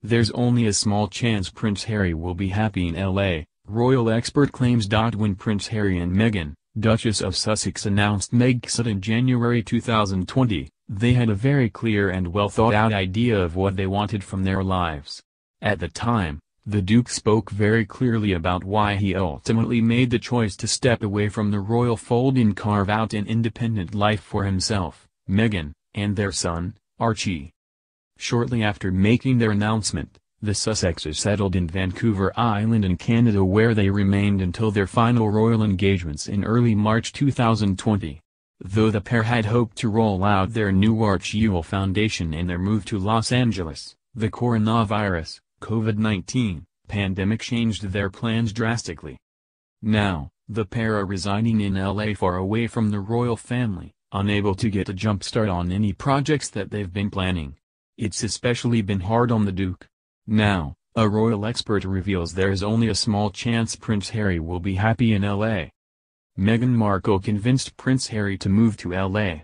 There's only a small chance Prince Harry will be happy in LA, royal expert claims. When Prince Harry and Meghan, Duchess of Sussex, announced Megxit in January 2020, they had a very clear and well-thought-out idea of what they wanted from their lives. At the time, the Duke spoke very clearly about why he ultimately made the choice to step away from the royal fold and carve out an independent life for himself, Meghan, and their son, Archie. Shortly after making their announcement, the Sussexes settled in Vancouver Island in Canada, where they remained until their final royal engagements in early March 2020. Though the pair had hoped to roll out their new Archie Foundation in their move to Los Angeles, the coronavirus, COVID-19, pandemic changed their plans drastically. Now, the pair are residing in LA, far away from the royal family, unable to get a jump start on any projects that they've been planning. It's especially been hard on the Duke. Now, a royal expert reveals there's only a small chance Prince Harry will be happy in LA. Meghan Markle convinced Prince Harry to move to LA.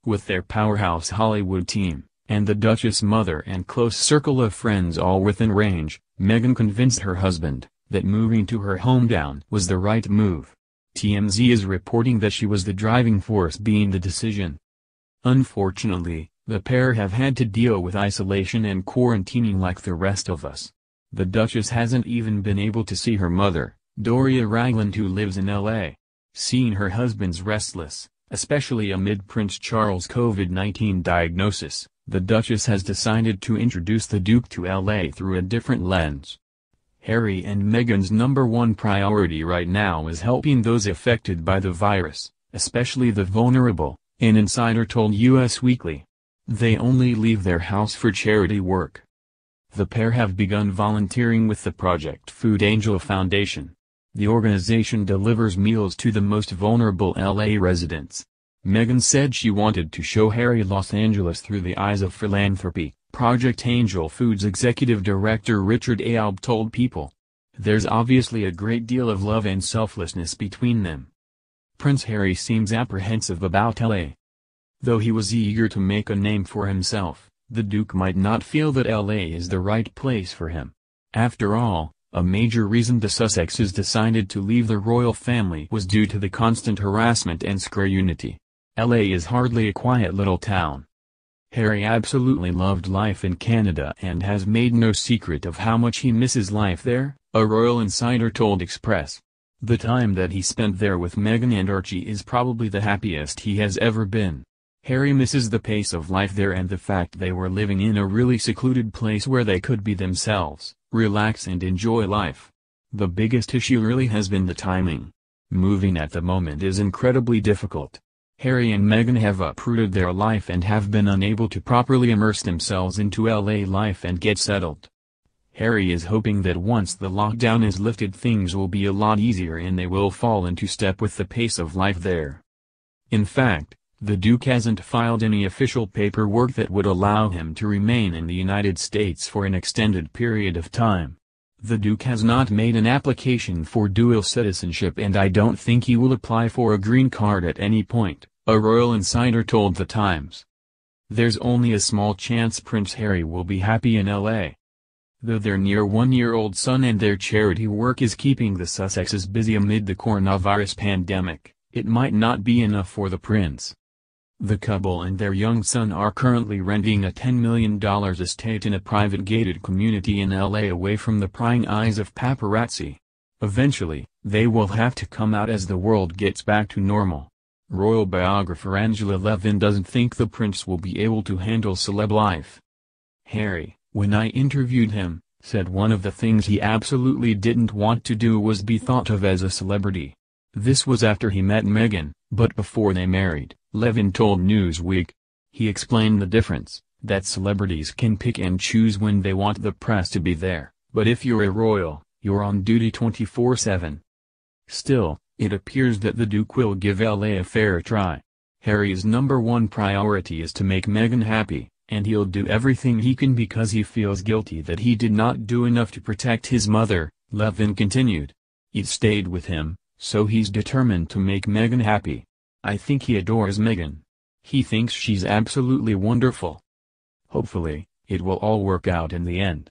With their powerhouse Hollywood team, and the Duchess' mother and close circle of friends all within range, Meghan convinced her husband that moving to her hometown was the right move. TMZ is reporting that she was the driving force behind the decision. Unfortunately, the pair have had to deal with isolation and quarantining like the rest of us. The Duchess hasn't even been able to see her mother, Doria Ragland, who lives in LA. Seeing her husband's restless, especially amid Prince Charles' COVID-19 diagnosis, the Duchess has decided to introduce the Duke to LA through a different lens. Harry and Meghan's #1 priority right now is helping those affected by the virus, especially the vulnerable, an insider told US Weekly. They only leave their house for charity work. The pair have begun volunteering with the Project Food Angel Foundation. The organization delivers meals to the most vulnerable LA residents. Meghan said she wanted to show Harry Los Angeles through the eyes of philanthropy, Project Angel Foods executive director Richard Alb told People. There's obviously a great deal of love and selflessness between them. Prince Harry seems apprehensive about LA. Though he was eager to make a name for himself, the Duke might not feel that LA is the right place for him. After all, a major reason the Sussexes decided to leave the royal family was due to the constant harassment and scrutiny. LA is hardly a quiet little town. Harry absolutely loved life in Canada and has made no secret of how much he misses life there, a royal insider told Express. The time that he spent there with Meghan and Archie is probably the happiest he has ever been. Harry misses the pace of life there and the fact they were living in a really secluded place where they could be themselves, relax and enjoy life. The biggest issue really has been the timing. Moving at the moment is incredibly difficult. Harry and Meghan have uprooted their life and have been unable to properly immerse themselves into LA life and get settled. Harry is hoping that once the lockdown is lifted things will be a lot easier and they will fall into step with the pace of life there. In fact, the Duke hasn't filed any official paperwork that would allow him to remain in the United States for an extended period of time. The Duke has not made an application for dual citizenship and I don't think he will apply for a green card at any point, a royal insider told The Times. There's only a small chance Prince Harry will be happy in LA. Though their near one-year-old son and their charity work is keeping the Sussexes busy amid the coronavirus pandemic, it might not be enough for the prince. The couple and their young son are currently renting a $10 million estate in a private gated community in LA away from the prying eyes of paparazzi. Eventually, they will have to come out as the world gets back to normal. Royal biographer Angela Levin doesn't think the prince will be able to handle celeb life. Harry, when I interviewed him, said one of the things he absolutely didn't want to do was be thought of as a celebrity. This was after he met Meghan, but before they married, Levin told Newsweek. He explained the difference, that celebrities can pick and choose when they want the press to be there, but if you're a royal, you're on duty 24/7. Still, it appears that the Duke will give LA a fair try. Harry's #1 priority is to make Meghan happy, and he'll do everything he can because he feels guilty that he did not do enough to protect his mother, Levin continued. It stayed with him, so he's determined to make Meghan happy. I think he adores Meghan. He thinks she's absolutely wonderful. Hopefully, It will all work out in the end.